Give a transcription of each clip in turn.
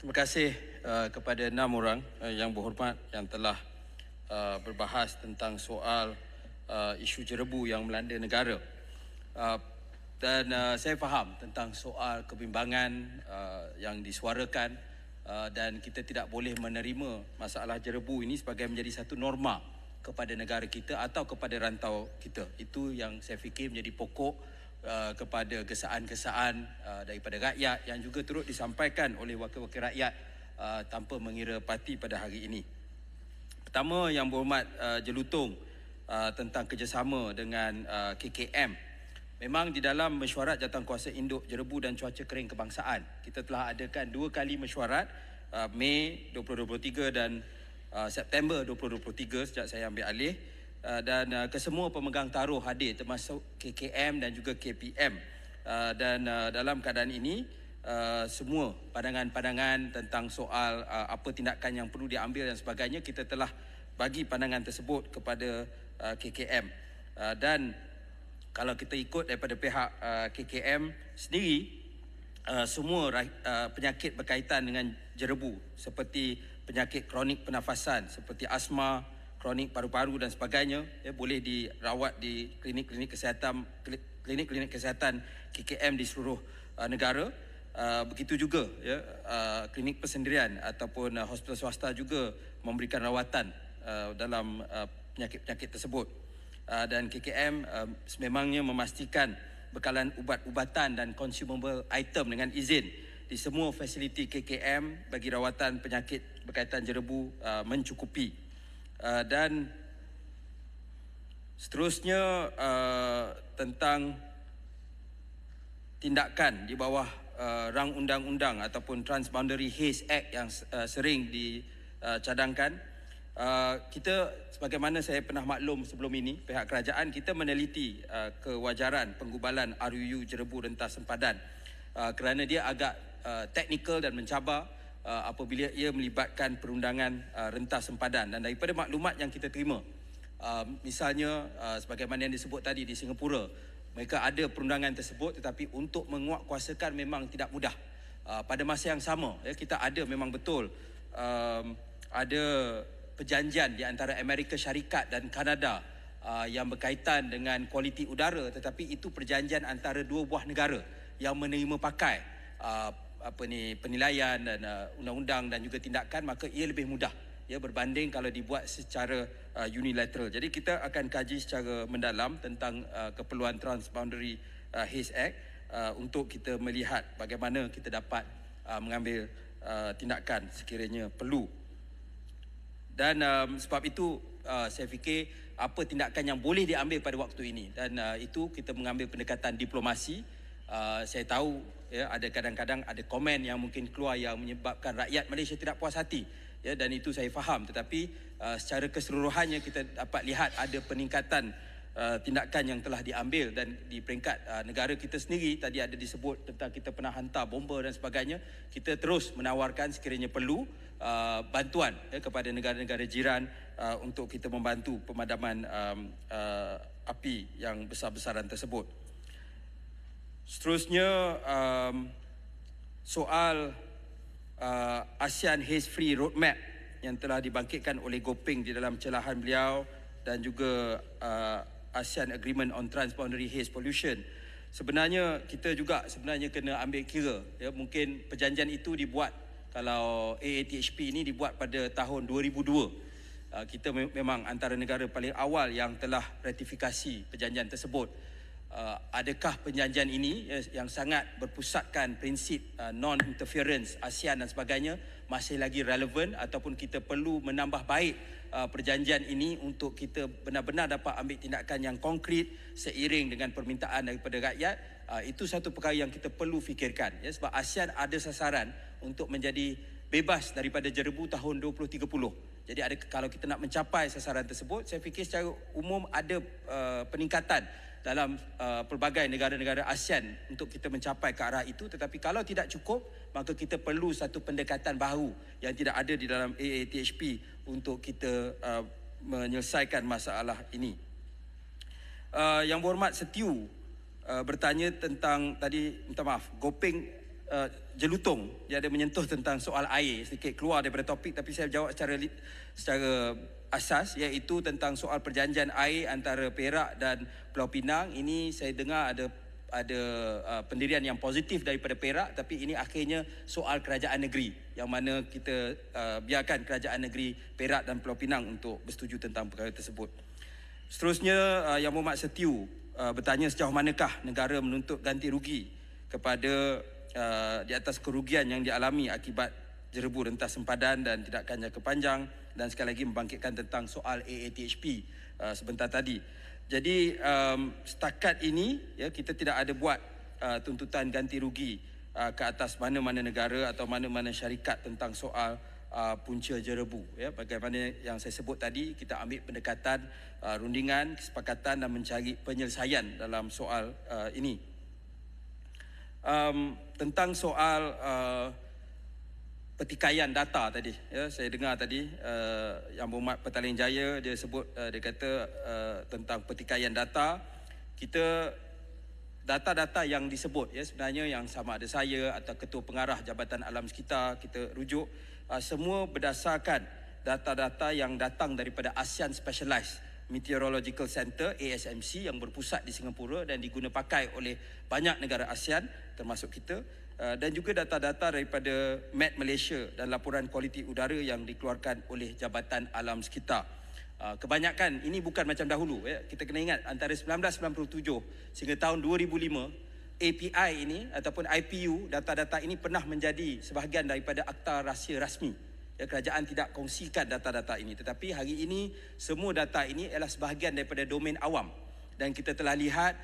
Terima kasih kepada 6 orang yang berhormat yang telah berbahas tentang soal isu jerebu yang melanda negara. Dan saya faham tentang soal kebimbangan yang disuarakan dan kita tidak boleh menerima masalah jerebu ini sebagai menjadi satu norma kepada negara kita atau kepada rantau kita. Itu yang saya fikir menjadi pokok kepada kesaan-kesaan daripada rakyat yang juga turut disampaikan oleh wakil-wakil rakyat tanpa mengira parti pada hari ini. Pertama, yang berhormat Jelutong tentang kerjasama dengan KKM. Memang di dalam mesyuarat Jawatankuasa Induk Jerebu dan Cuaca Kering Kebangsaan, kita telah adakan 2 kali mesyuarat, Mei 2023 dan September 2023 sejak saya ambil alih. Dan kesemua pemegang taruh hadir termasuk KKM dan juga KPM. Dan dalam keadaan ini semua pandangan-pandangan tentang soal apa tindakan yang perlu diambil dan sebagainya kita telah bagi pandangan tersebut kepada KKM. Dan kalau kita ikut daripada pihak KKM sendiri, semua penyakit berkaitan dengan jerebu seperti penyakit kronik pernafasan seperti asma, kronik paru-paru dan sebagainya boleh dirawat di klinik-klinik kesihatan KKM di seluruh negara. Begitu juga klinik persendirian ataupun hospital swasta juga memberikan rawatan dalam penyakit-penyakit tersebut. Dan KKM sememangnya memastikan bekalan ubat-ubatan dan consumable item dengan izin di semua fasiliti KKM bagi rawatan penyakit berkaitan jerebu mencukupi. Dan seterusnya tentang tindakan di bawah rang undang-undang ataupun Transboundary Haze Act yang sering dicadangkan. Kita sebagaimana saya pernah maklum sebelum ini, pihak kerajaan kita meneliti kewajaran penggubalan RUU Jerebu Rentas Sempadan kerana dia agak teknikal dan mencabar apabila ia melibatkan perundangan rentas sempadan. Dan daripada maklumat yang kita terima, misalnya sebagaimana yang disebut tadi di Singapura, mereka ada perundangan tersebut tetapi untuk menguatkuasakan memang tidak mudah. Pada masa yang sama kita ada memang betul ada perjanjian di antara Amerika Syarikat dan Kanada yang berkaitan dengan kualiti udara, tetapi itu perjanjian antara 2 buah negara yang menerima pakai penilaian dan undang-undang dan juga tindakan, maka ia lebih mudah berbanding kalau dibuat secara unilateral. Jadi kita akan kaji secara mendalam tentang keperluan Transboundary Haze Act untuk kita melihat bagaimana kita dapat mengambil tindakan sekiranya perlu. Dan sebab itu saya fikir apa tindakan yang boleh diambil pada waktu ini, dan itu kita mengambil pendekatan diplomasi. Saya tahu ada kadang-kadang ada komen yang mungkin keluar yang menyebabkan rakyat Malaysia tidak puas hati, dan itu saya faham, tetapi secara keseluruhannya kita dapat lihat ada peningkatan tindakan yang telah diambil. Dan di peringkat negara kita sendiri, tadi ada disebut tentang kita pernah hantar bomba dan sebagainya, kita terus menawarkan sekiranya perlu bantuan kepada negara-negara jiran untuk kita membantu pemadaman api yang besar-besaran tersebut. Seterusnya soal ASEAN Haze Free Roadmap yang telah dibangkitkan oleh Goping di dalam celahan beliau, dan juga ASEAN Agreement on Transboundary Haze Pollution. Sebenarnya kita juga kena ambil kira, mungkin perjanjian itu dibuat, kalau AATHP ini dibuat pada tahun 2002. Kita memang antara negara paling awal yang telah ratifikasi perjanjian tersebut. Adakah perjanjian ini yang sangat berpusatkan prinsip non-interference ASEAN dan sebagainya masih lagi relevan, ataupun kita perlu menambah baik perjanjian ini untuk kita benar-benar dapat ambil tindakan yang konkret seiring dengan permintaan daripada rakyat? Itu satu perkara yang kita perlu fikirkan, sebab ASEAN ada sasaran untuk menjadi bebas daripada jerebu tahun 2030. Jadi kalau kita nak mencapai sasaran tersebut, saya fikir secara umum ada peningkatan dalam pelbagai negara-negara ASEAN untuk kita mencapai ke arah itu. Tetapi kalau tidak cukup, maka kita perlu satu pendekatan baru yang tidak ada di dalam AATHP untuk kita menyelesaikan masalah ini. Yang berhormat Setiu bertanya tentang tadi, minta maaf, Goping jelutong, dia ada menyentuh tentang soal air, sedikit keluar daripada topik, tapi saya jawab secara asas, iaitu tentang soal perjanjian air antara Perak dan Pulau Pinang. Ini saya dengar ada pendirian yang positif daripada Perak, tapi ini akhirnya soal kerajaan negeri, yang mana kita biarkan kerajaan negeri Perak dan Pulau Pinang untuk bersetuju tentang perkara tersebut. Seterusnya, Yang Berhormat Setiu bertanya sejauh manakah negara menuntut ganti rugi kepada di atas kerugian yang dialami akibat jerebu rentas sempadan dan tidakkan jangka panjang, dan sekali lagi membangkitkan tentang soal AATHP sebentar tadi. Jadi setakat ini ya, kita tidak ada buat tuntutan ganti rugi ke atas mana-mana negara atau mana-mana syarikat tentang soal punca jerebu ya. Bagaimana yang saya sebut tadi, kita ambil pendekatan rundingan, kesepakatan dan mencari penyelesaian dalam soal ini. Tentang soal pertikaian data tadi ya, saya dengar tadi Yang Berhormat Petaling Jaya dia sebut, dia kata tentang pertikaian data. Kita data-data yang disebut ya, sebenarnya yang sama ada saya atau Ketua Pengarah Jabatan Alam Sekitar kita rujuk, semua berdasarkan data-data yang datang daripada ASEAN Specialized Meteorological Center ASMC yang berpusat di Singapura dan diguna pakai oleh banyak negara ASEAN termasuk kita, dan juga data-data daripada Met Malaysia dan laporan kualiti udara yang dikeluarkan oleh Jabatan Alam Sekitar. Kebanyakan ini bukan macam dahulu ya. Kita kena ingat antara 1997 sehingga tahun 2005 API ini ataupun IPU, data-data ini pernah menjadi sebahagian daripada akta rahsia rasmi. Ya, kerajaan tidak kongsikan data-data ini, tetapi hari ini semua data ini adalah sebahagian daripada domain awam, dan kita telah lihat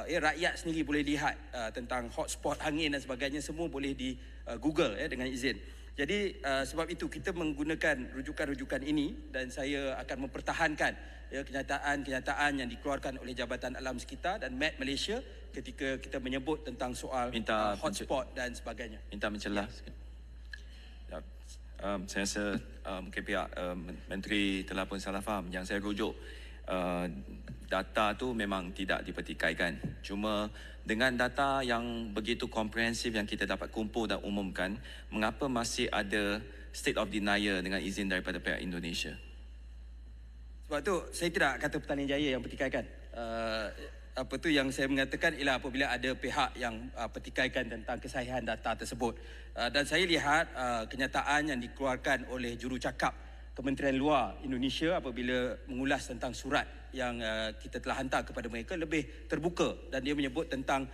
rakyat sendiri boleh lihat tentang hotspot angin dan sebagainya, semua boleh di Google ya, dengan izin. Jadi sebab itu kita menggunakan rujukan-rujukan ini, dan saya akan mempertahankan ya, kenyataan-kenyataan yang dikeluarkan oleh Jabatan Alam Sekitar dan Met Malaysia ketika kita menyebut tentang soal hotspot dan sebagainya. Minta mencelah. Ya. Saya rasa mungkin pihak Menteri telah pun salah faham. Yang saya rujuk, data tu memang tidak dipertikaikan. Cuma dengan data yang begitu komprehensif yang kita dapat kumpul dan umumkan, mengapa masih ada state of denial dengan izin daripada pihak Indonesia? Sebab tu saya tidak kata Petaling Jaya yang pertikaikan. Apa tu yang saya mengatakan ialah apabila ada pihak yang pertikaikan tentang kesahihan data tersebut. Dan saya lihat kenyataan yang dikeluarkan oleh jurucakap Kementerian Luar Indonesia apabila mengulas tentang surat yang kita telah hantar kepada mereka lebih terbuka, dan dia menyebut tentang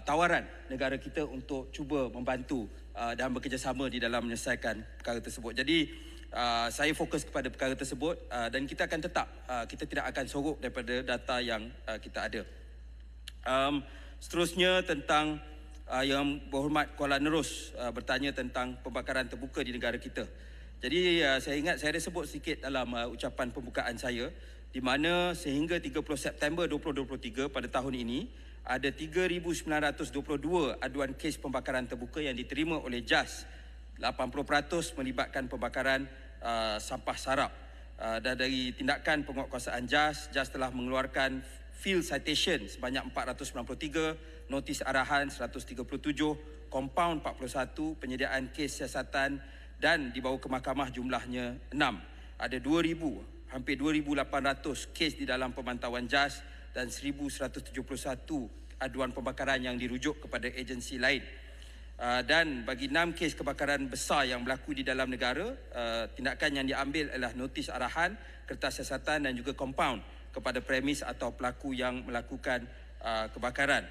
tawaran negara kita untuk cuba membantu dan bekerjasama di dalam menyelesaikan perkara tersebut. Jadi saya fokus kepada perkara tersebut, dan kita akan tetap kita tidak akan sorok daripada data yang kita ada. Seterusnya tentang Yang Berhormat Kuala Nerus bertanya tentang pembakaran terbuka di negara kita. Jadi saya ingat saya ada sebut sedikit dalam ucapan pembukaan saya, di mana sehingga 30 September 2023 pada tahun ini ada 3,922 aduan kes pembakaran terbuka yang diterima oleh JAS. 80% melibatkan pembakaran sampah sarap. Dan dari tindakan penguatkuasaan JAS telah mengeluarkan field citation sebanyak 493, notis arahan 137, kompaun 41, penyediaan kes siasatan dan dibawa ke mahkamah jumlahnya 6. Ada 2,000, hampir 2,800 kes di dalam pemantauan JAS dan 1,171 aduan pembakaran yang dirujuk kepada agensi lain. Dan bagi 6 kes kebakaran besar yang berlaku di dalam negara, tindakan yang diambil adalah notis arahan, kertas siasatan dan juga kompaun kepada premis atau pelaku yang melakukan kebakaran.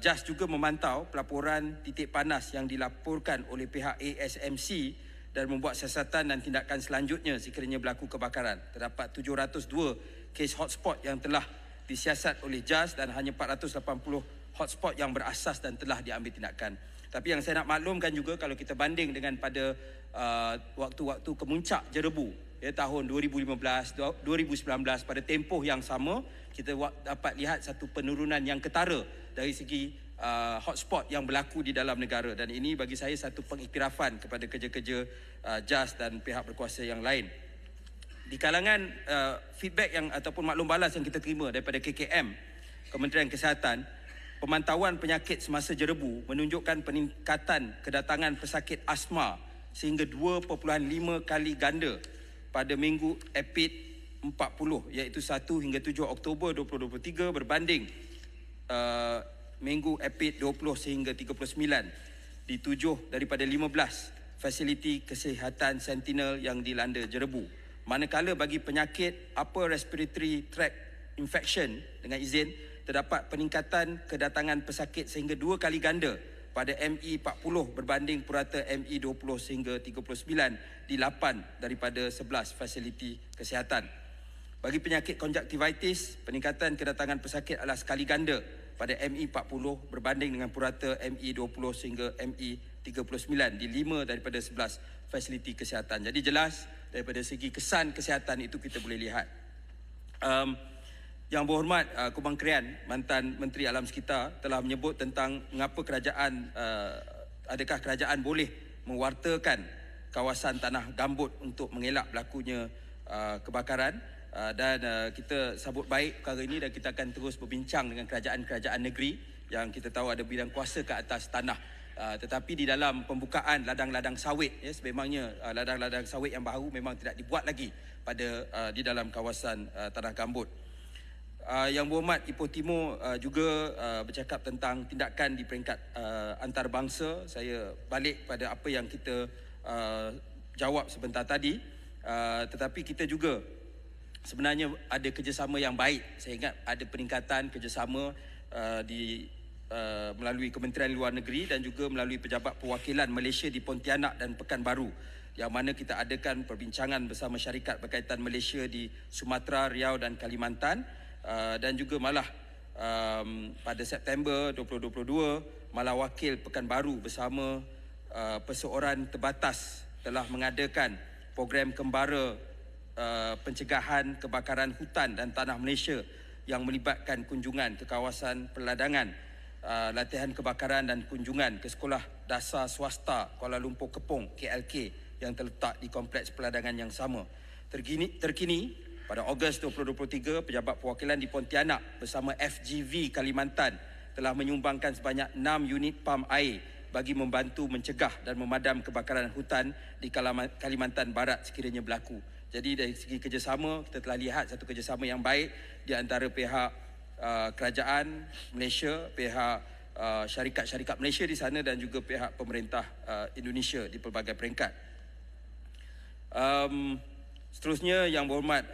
JAS juga memantau pelaporan titik panas yang dilaporkan oleh pihak ASMC dan membuat siasatan dan tindakan selanjutnya sekiranya berlaku kebakaran. Terdapat 702 kes hotspot yang telah disiasat oleh JAS dan hanya 480 hotspot yang berasas dan telah diambil tindakan. Tapi yang saya nak maklumkan juga, kalau kita banding dengan pada waktu-waktu kemuncak jerebu ya, tahun 2015, 2019, pada tempoh yang sama, kita dapat lihat satu penurunan yang ketara dari segi hotspot yang berlaku di dalam negara, dan ini bagi saya satu pengiktirafan kepada kerja-kerja JAS dan pihak berkuasa yang lain. Di kalangan feedback yang ataupun maklum balas yang kita terima daripada KKM, Kementerian Kesihatan, pemantauan penyakit semasa jerebu menunjukkan peningkatan kedatangan pesakit asma sehingga 2.5 kali ganda pada minggu EPID 40 iaitu 1 hingga 7 Oktober 2023 berbanding minggu EPID 20 sehingga 39 di 7 daripada 15 fasiliti kesihatan sentinel yang dilanda jerebu. Manakala bagi penyakit upper respiratory tract infection dengan izin terdapat peningkatan kedatangan pesakit sehingga 2 kali ganda pada ME 40 berbanding purata ME 20 sehingga 39 di 8 daripada 11 fasiliti kesihatan. Bagi penyakit konjaktivitis, peningkatan kedatangan pesakit adalah sekali ganda pada ME 40 berbanding dengan purata ME 20 sehingga ME 39 di 5 daripada 11 fasiliti kesihatan. Jadi jelas daripada segi kesan kesihatan itu kita boleh lihat. Yang berhormat Kubang Krian, mantan Menteri Alam Sekitar, telah menyebut tentang mengapa adakah kerajaan boleh mewartakan kawasan tanah gambut untuk mengelak berlakunya kebakaran, dan kita sambut baik perkara ini dan kita akan terus berbincang dengan kerajaan-kerajaan negeri yang kita tahu ada bidang kuasa ke atas tanah. Tetapi di dalam pembukaan ladang-ladang sawit, sememangnya ladang-ladang sawit yang baru memang tidak dibuat lagi di dalam kawasan tanah gambut. Yang berhormat Ipoh Timur juga bercakap tentang tindakan di peringkat antarabangsa. Saya balik pada apa yang kita jawab sebentar tadi, tetapi kita juga sebenarnya ada kerjasama yang baik. Saya ingat ada peningkatan kerjasama melalui Kementerian Luar Negeri dan juga melalui Pejabat Perwakilan Malaysia di Pontianak dan Pekanbaru, yang mana kita adakan perbincangan bersama syarikat berkaitan Malaysia di Sumatera, Riau dan Kalimantan. Dan juga malah pada September 2022 malah Wakil Pekanbaru bersama perseorangan terbatas telah mengadakan program kembara pencegahan kebakaran hutan dan tanah Malaysia yang melibatkan kunjungan ke kawasan perladangan, latihan kebakaran dan kunjungan ke Sekolah Dasar Swasta Kuala Lumpur Kepong KLK yang terletak di kompleks perladangan yang sama. Terkini pada Ogos 2023, Pejabat Perwakilan di Pontianak bersama FGV Kalimantan telah menyumbangkan sebanyak 6 unit pam air bagi membantu mencegah dan memadam kebakaran hutan di Kalimantan Barat sekiranya berlaku. Jadi dari segi kerjasama, kita telah lihat satu kerjasama yang baik di antara pihak kerajaan Malaysia, pihak syarikat-syarikat Malaysia di sana dan juga pihak pemerintah Indonesia di pelbagai peringkat. Seterusnya, Yang Berhormat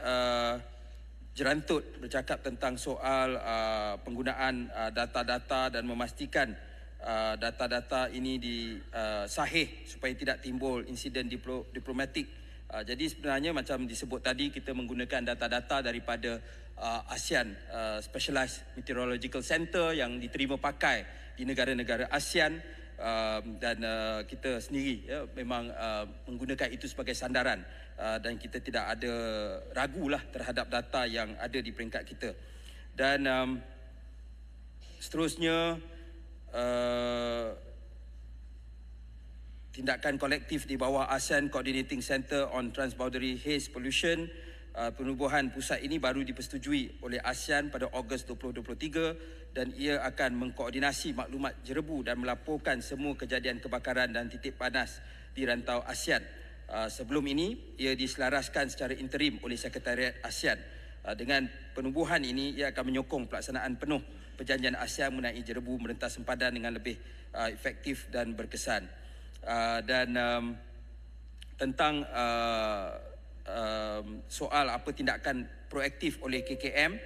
Jerantut bercakap tentang soal penggunaan data-data dan memastikan data-data ini sahih supaya tidak timbul insiden diplomatik. Jadi sebenarnya macam disebut tadi, kita menggunakan data-data daripada ASEAN Specialized Meteorological Center yang diterima pakai di negara-negara ASEAN, dan kita sendiri memang menggunakan itu sebagai sandaran, dan kita tidak ada ragulah terhadap data yang ada di peringkat kita. Dan seterusnya, tindakan kolektif di bawah ASEAN Coordinating Center on Transboundary Haze Pollution, penubuhan pusat ini baru dipersetujui oleh ASEAN pada Ogos 2023 dan ia akan mengkoordinasi maklumat jerebu dan melaporkan semua kejadian kebakaran dan titik panas di rantau ASEAN. Sebelum ini, ia diselaraskan secara interim oleh Sekretariat ASEAN. Dengan penubuhan ini, ia akan menyokong pelaksanaan penuh perjanjian ASEAN mengenai jerebu merentas sempadan dengan lebih efektif dan berkesan. Dan tentang soal apa tindakan proaktif oleh KKM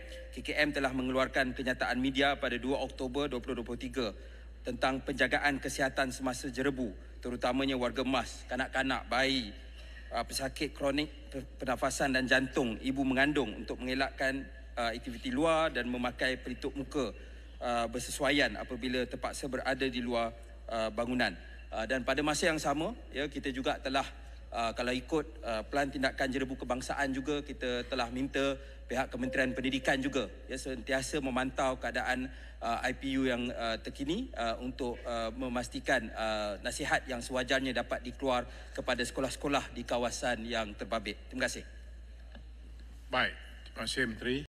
telah mengeluarkan kenyataan media pada 2 Oktober 2023 tentang penjagaan kesihatan semasa jerebu, terutamanya warga emas, kanak-kanak, bayi, pesakit kronik pernafasan dan jantung, ibu mengandung untuk mengelakkan aktiviti luar dan memakai pelitup muka bersesuaian apabila terpaksa berada di luar bangunan. Dan pada masa yang sama, kita juga telah kalau ikut pelan tindakan jerebu kebangsaan juga, kita telah minta pihak Kementerian Pendidikan juga sentiasa memantau keadaan IPU yang terkini untuk memastikan nasihat yang sewajarnya dapat dikeluar kepada sekolah-sekolah di kawasan yang terbabit. Terima kasih. Baik, terima kasih Menteri.